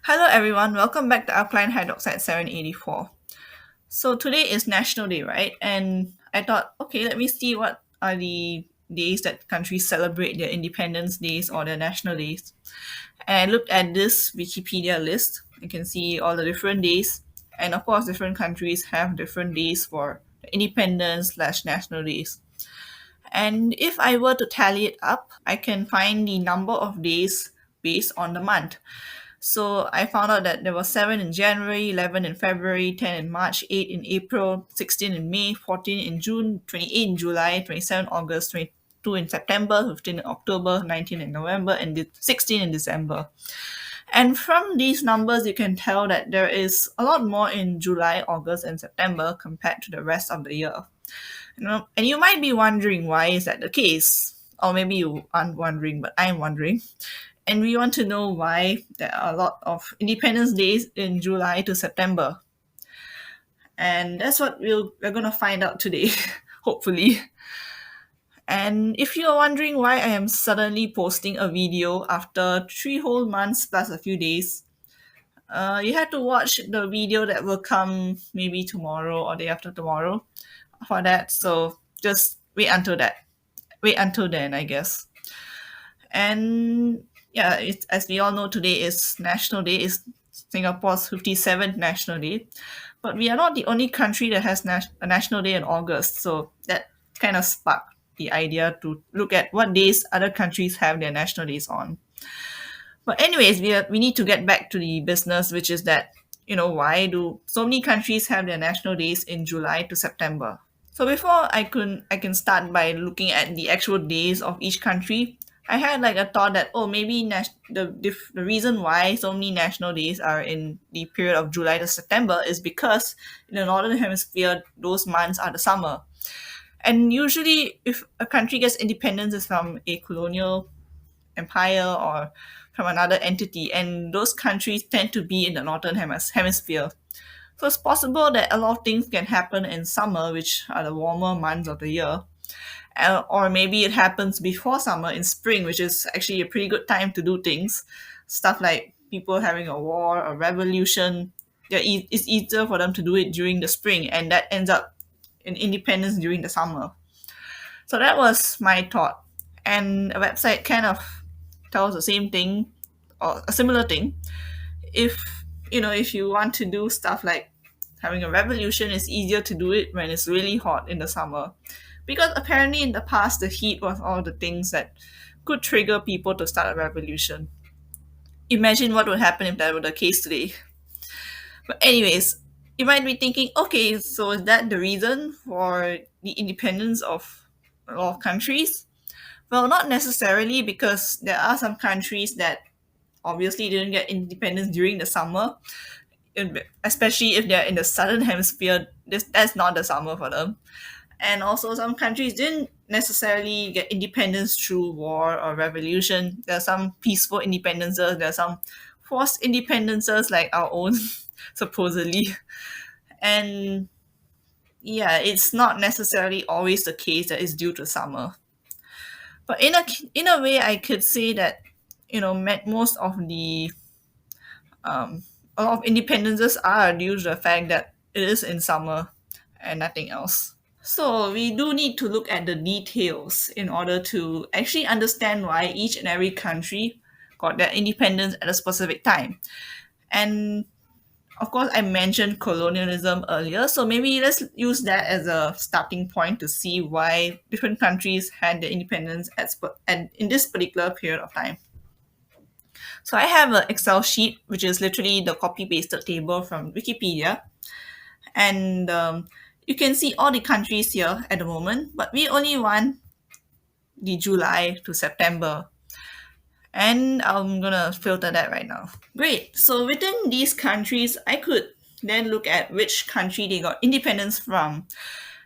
Hello everyone, welcome back to Alkaline Hydroxide 784. So today is National Day, right? And I thought, okay, let me see what are the days that countries celebrate their independence days or their national days. And I looked at this Wikipedia list. You can see all the different days. And of course, different countries have different days for independence slash national days. And if I were to tally it up, I can find the number of days based on the month. So I found out that there were 7 in January, 11 in February, 10 in March, 8 in April, 16 in May, 14 in June, 28 in July, 27 August, 22 in September, 15 in October, 19 in November, and 16 in December. And from these numbers, you can tell that there is a lot more in July, August, and September compared to the rest of the year. And you might be wondering why is that the case? Or maybe you aren't wondering, but I'm wondering. And we want to know why there are a lot of Independence Days in July to September. And that's what we're going to find out today, hopefully. And if you're wondering why I am suddenly posting a video after 3 whole months plus a few days, you have to watch the video that will come maybe tomorrow or day after tomorrow for that. So just wait until then, I guess. And yeah, as we all know, today is National Day, is Singapore's 57th National Day. But we are not the only country that has a National Day in August. So that kind of sparked the idea to look at what days other countries have their national days on. But anyways, we need to get back to the business, which is that, why do so many countries have their national days in July to September? So before I can start by looking at the actual days of each country, I had like a thought that maybe the reason why so many national days are in the period of July to September is because in the northern hemisphere those months are the summer. And usually if a country gets independence is from a colonial empire or from another entity, and those countries tend to be in the northern hemisphere. So it's possible that a lot of things can happen in summer, which are the warmer months of the year. Or maybe it happens before summer in spring, which is actually a pretty good time to do things. Stuff like people having a war, a revolution. It's easier for them to do it during the spring, and that ends up in independence during the summer. So that was my thought. And a website kind of tells the same thing or a similar thing. If you want to do stuff like having a revolution, it's easier to do it when it's really hot in the summer, because apparently in the past the heat was all the things that could trigger people to start a revolution. Imagine what would happen if that were the case today. But anyways, you might be thinking, okay, so is that the reason for the independence of a lot of countries? Well, not necessarily, because there are some countries that obviously didn't get independence during the summer, especially if they're in the southern hemisphere. That's not the summer for them. And also, some countries didn't necessarily get independence through war or revolution. There are some peaceful independences, there are some forced independences like our own, supposedly. And yeah, it's not necessarily always the case that it's due to summer. But in a way, I could say that most of the a lot of independences are due to the fact that it is in summer and nothing else. So we do need to look at the details in order to actually understand why each and every country got their independence at a specific time. And of course, I mentioned colonialism earlier, so maybe let's use that as a starting point to see why different countries had their independence at in this particular period of time. So I have an Excel sheet, which is literally the copy pasted table from Wikipedia, and you can see all the countries here at the moment, but we only want the July to September. And I'm gonna filter that right now. Great. So within these countries, I could then look at which country they got independence from.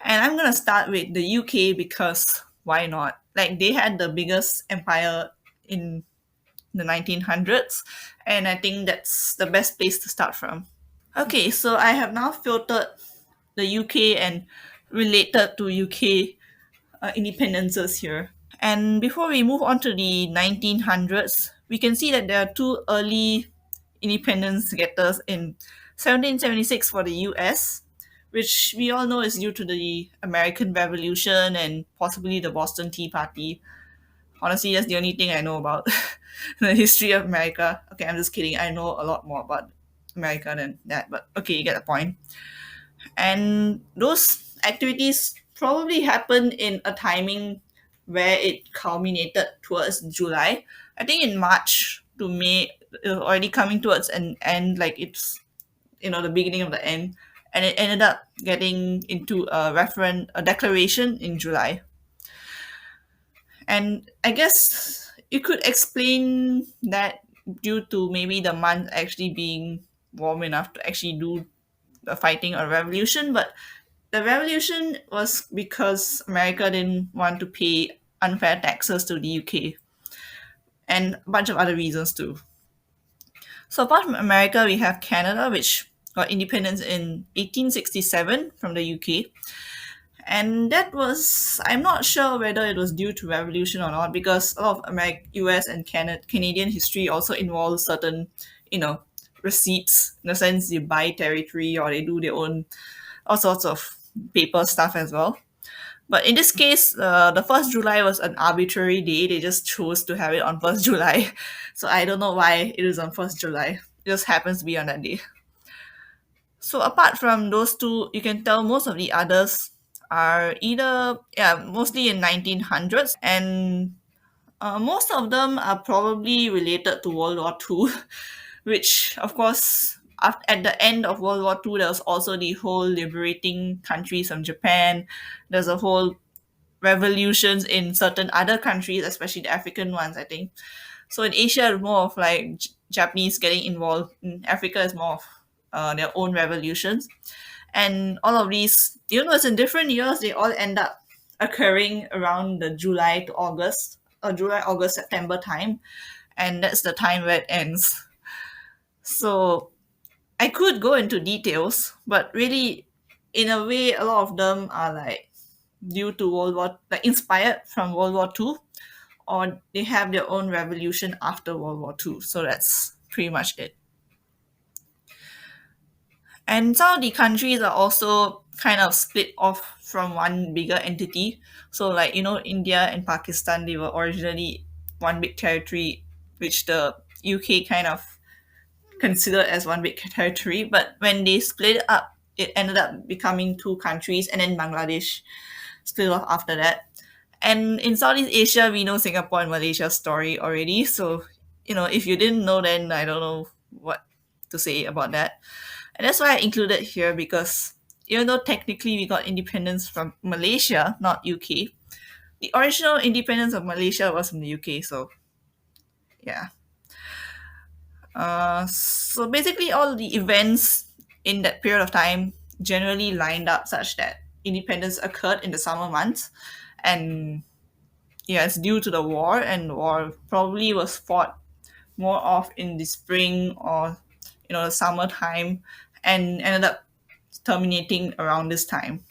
And I'm gonna start with the UK because why not? Like they had the biggest empire in the 1900s, and I think that's the best place to start from. Okay, so I have now filtered the UK and related to UK independences here. And before we move on to the 1900s, we can see that there are two early independence getters in 1776 for the US, which we all know is due to the American Revolution and possibly the Boston Tea Party. Honestly, that's the only thing I know about the history of America. Okay, I'm just kidding. I know a lot more about America than that, but okay, you get the point. And those activities probably happened in a timing where it culminated towards July. I think in March to May, it was already coming towards an end, like it's the beginning of the end, and it ended up getting into a declaration in July. And I guess you could explain that due to maybe the month actually being warm enough to actually do the fighting or revolution, but the revolution was because America didn't want to pay unfair taxes to the UK and a bunch of other reasons too. So apart from America, we have Canada, which got independence in 1867 from the UK. And that was, I'm not sure whether it was due to revolution or not, because a lot of US and Canadian history also involves certain, you know, receipts, in the sense they buy territory or they do their own all sorts of paper stuff as well. But in this case, the 1st July was an arbitrary day. They just chose to have it on 1st July. So I don't know why it is on 1st July. It just happens to be on that day. So apart from those two, you can tell most of the others are either, yeah, mostly in 1900s. And most of them are probably related to World War II, which, of course, at the end of World War II, there was also the whole liberating countries from Japan. There's a whole revolutions in certain other countries, especially the African ones, I think. So in Asia, it's more of like Japanese getting involved. In Africa, is more of their own revolutions. And all of these, it's in different years, they all end up occurring around the July to August, or July, August, September time. And that's the time where it ends. So I could go into details, but really, in a way, a lot of them are like due to like inspired from World War II, or they have their own revolution after World War II. So that's pretty much it. And some of the countries are also kind of split off from one bigger entity. So, like, India and Pakistan, they were originally one big territory, which the UK kind of considered as one big territory. But when they split up, it ended up becoming two countries, and then Bangladesh split off after that. And in Southeast Asia, we know Singapore and Malaysia's story already. So, if you didn't know, then I don't know what to say about that. And that's why I included here, because even though technically we got independence from Malaysia, not UK, the original independence of Malaysia was from the UK. So, yeah. So basically, all the events in that period of time generally lined up such that independence occurred in the summer months. And yeah, it's due to the war, and the war probably was fought more off in the spring or the summertime, and ended up terminating around this time.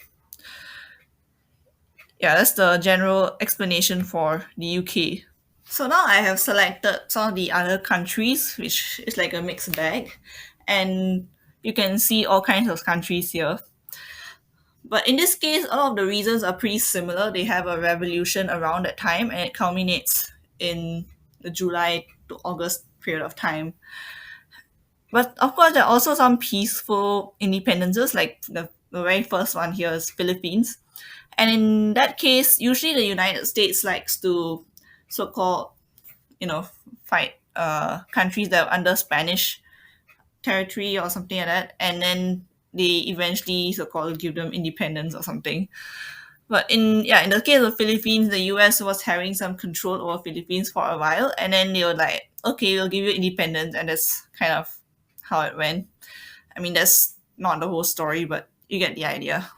Yeah, that's the general explanation for the UK. So now I have selected some of the other countries, which is like a mixed bag, and you can see all kinds of countries here. But in this case, all of the reasons are pretty similar. They have a revolution around that time, and it culminates in the July to August period of time. But of course, there are also some peaceful independences, like the very first one here is Philippines. And in that case, usually the United States likes to so-called, fight countries that are under Spanish territory or something like that, and then they eventually so-called give them independence or something. But in the case of Philippines, the US was having some control over Philippines for a while, and then they were like, okay, we'll give you independence, and that's kind of how it went. I mean, that's not the whole story, but you get the idea.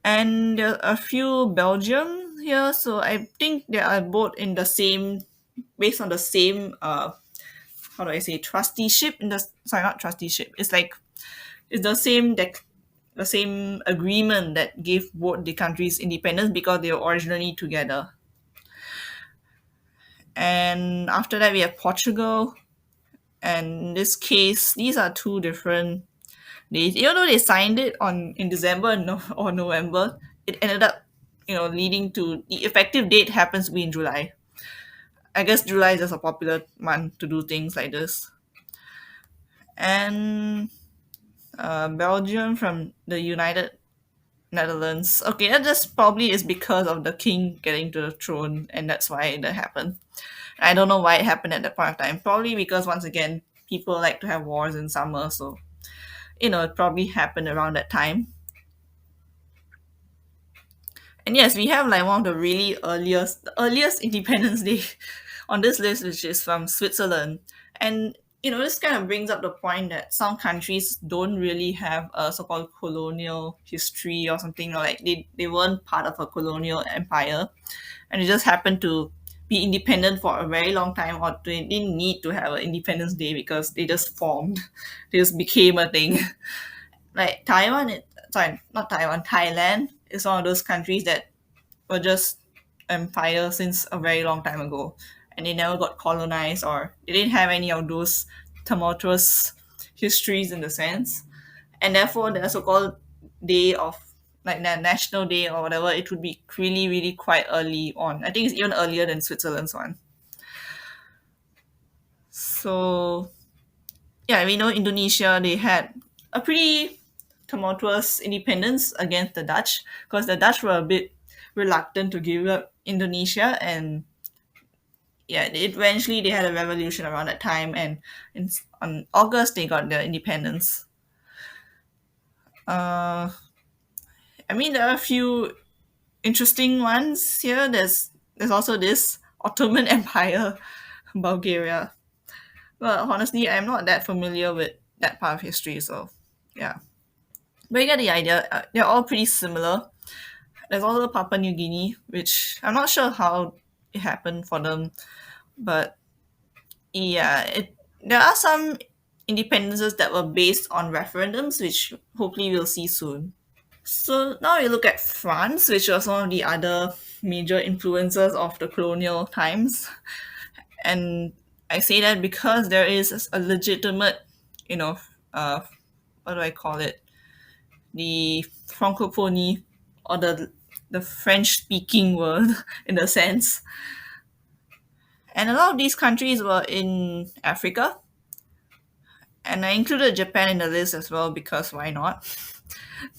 And there are a few Belgium here, so I think they are both in the same, based on the same, how do I say, trusteeship, sorry, not trusteeship, it's like, it's the same agreement that gave both the countries independence, because they were originally together. And after that, we have Portugal. And in this case, these are two different days. Even though they signed it on in December or November, it ended up, leading to the effective date happens to be in July. I guess July is just a popular month to do things like this. And Belgium from the United Netherlands. Okay, that just probably is because of the king getting to the throne, and that's why that happened. I don't know why it happened at that point of time. Probably because once again, people like to have wars in summer, so it probably happened around that time. And yes, we have like one of the really earliest Independence Day on this list, which is from Switzerland. And this kind of brings up the point that some countries don't really have a so-called colonial history or something, or like they weren't part of a colonial empire, and they just happened to be independent for a very long time, or they didn't need to have an Independence Day because they just formed, they just became a thing. Like sorry, not Taiwan, Thailand is one of those countries that were just empire since a very long time ago, and they never got colonized, or they didn't have any of those tumultuous histories in the sense, and therefore the so-called day of like the national day or whatever, it would be really really quite early on. I think it's even earlier than Switzerland's one. So yeah, we know Indonesia, they had a pretty tumultuous independence against the Dutch, because the Dutch were a bit reluctant to give up Indonesia, and yeah, eventually they had a revolution around that time, and on August they got their independence. Uh, I mean, there are a few interesting ones here. There's also this Ottoman Empire, Bulgaria. Well, honestly, I'm not that familiar with that part of history, so yeah. But you get the idea. They're all pretty similar. There's also Papua New Guinea, which I'm not sure how it happened for them, but yeah, there are some independences that were based on referendums, which hopefully we'll see soon. So now we look at France, which was one of the other major influences of the colonial times. And I say that because there is a legitimate, you know, uh, what do I call it? The Francophonie, or the French speaking world in a sense. And a lot of these countries were in Africa. And I included Japan in the list as well because why not?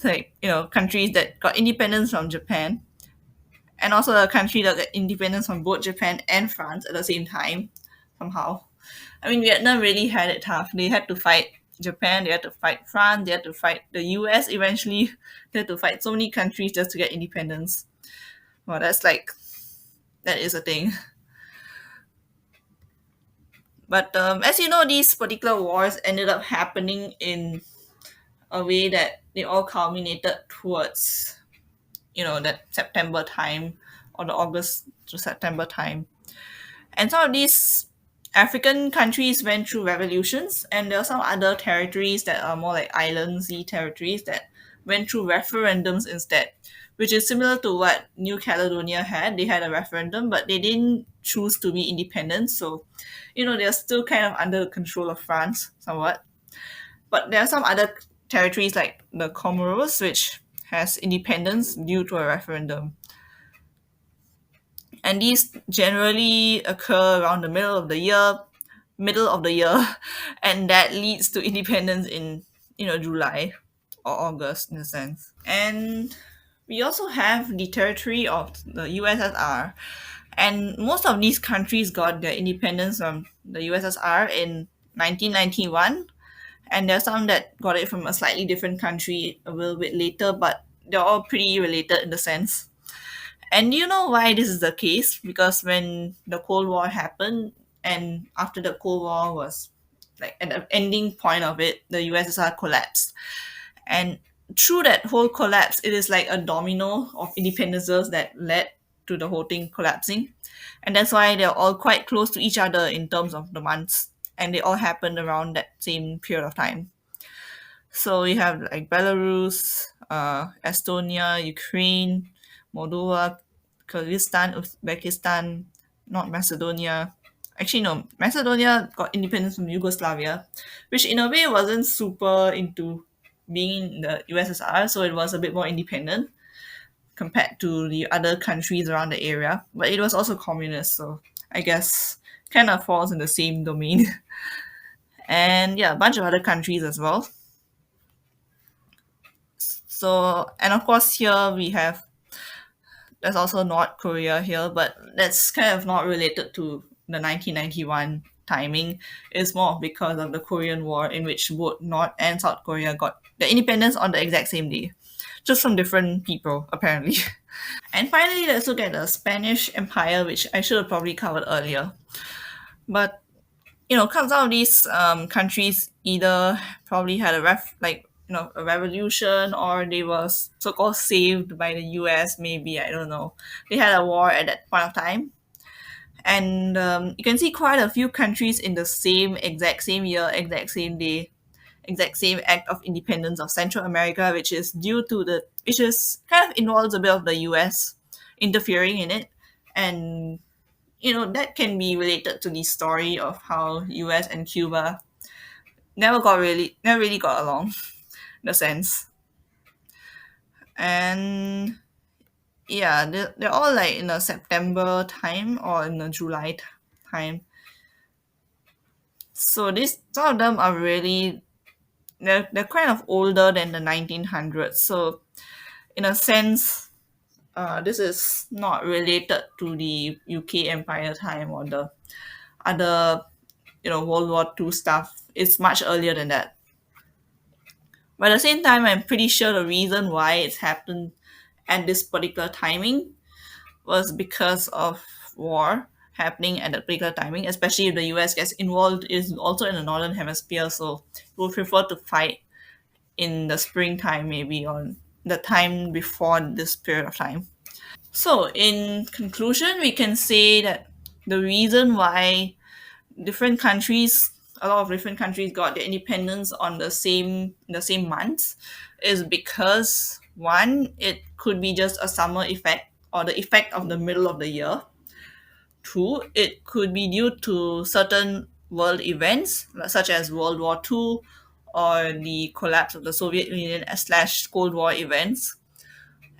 Like, countries that got independence from Japan, and also a country that got independence from both Japan and France at the same time, somehow. I mean, Vietnam really had it tough. They had to fight Japan, they had to fight France, they had to fight the US eventually. They had to fight so many countries just to get independence. Well, that is a thing. But as you know, these particular wars ended up happening in a way that they all culminated towards, that September time, or the August to September time. And some of these African countries went through revolutions, and there are some other territories that are more like islandsy territories that went through referendums instead, which is similar to what New Caledonia had. They had a referendum, but they didn't choose to be independent. So, they're still kind of under the control of France somewhat. But there are some other territories like the Comoros, which has independence due to a referendum. And these generally occur around the middle of the year, and that leads to independence in July or August in a sense. And we also have the territory of the USSR, and most of these countries got their independence from the USSR in 1991, and there's some that got it from a slightly different country a little bit later, but they're all pretty related in the sense. And do you know why this is the case? Because when the Cold War happened, and after the Cold War was like at the ending point of it, the USSR collapsed. And through that whole collapse, it is like a domino of independences that led to the whole thing collapsing. And that's why they're all quite close to each other in terms of the months. And they all happened around that same period of time. So you have like Belarus, Estonia, Ukraine, Moldova, Kyrgyzstan, Uzbekistan, North Macedonia. actually no, Macedonia got independence from Yugoslavia, which in a way wasn't super into being in the USSR, so it was a bit more independent compared to the other countries around the area. But it was also communist, so I guess kind of falls in the same domain. And yeah, a bunch of other countries as well. So, and of course, here we have, there's also North Korea here, but that's kind of not related to the 1991 timing. It's more because of the Korean War, in which both North and South Korea got the independence on the exact same day, just from different people, apparently. And finally, let's look at the Spanish Empire, which I should have probably covered earlier. But comes out of these countries either probably had a revolution, or they were so-called saved by the US. Maybe, I don't know. They had a war at that point of time, and you can see quite a few countries in the exact same year, exact same day, exact same act of independence of Central America, which is kind of involves a bit of the US interfering in it. And that can be related to the story of how US and Cuba never really got along in a sense. And yeah, they're all like in a September time or in a July time. So this some of them are really, they're kind of older than the 1900s. So in a sense, this is not related to the UK Empire time or the other, World War II stuff. It's much earlier than that. But at the same time, I'm pretty sure the reason why it's happened at this particular timing was because of war happening at that particular timing, especially if the US gets involved, is also in the northern hemisphere, so it would prefer to fight in the springtime, maybe, or the time before this period of time. So in conclusion, we can say that the reason why different countries a lot of different countries got their independence on the same months is because, one, it could be just a summer effect or the effect of the middle of the year. Two, it could be due to certain world events such as World War II or the collapse of the Soviet Union slash Cold War events.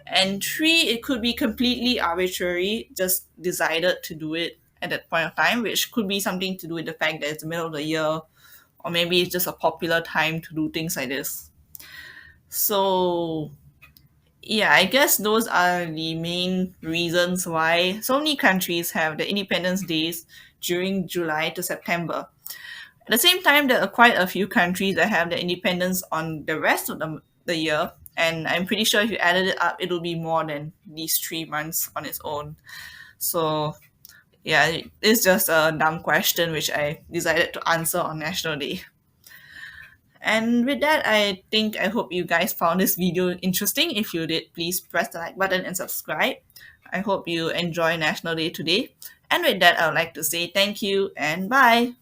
And three, it could be completely arbitrary, just decided to do it at that point of time, which could be something to do with the fact that it's the middle of the year, or maybe it's just a popular time to do things like this. So, yeah, I guess those are the main reasons why so many countries have the Independence Days during July to September. At the same time, there are quite a few countries that have their independence on the rest of the year, and I'm pretty sure if you added it up, it'll be more than these 3 months on its own. So, yeah, it's just a dumb question which I decided to answer on National Day. And with that, I hope you guys found this video interesting. If you did, please press the like button and subscribe. I hope you enjoy National Day today. And with that, I would like to say thank you and bye.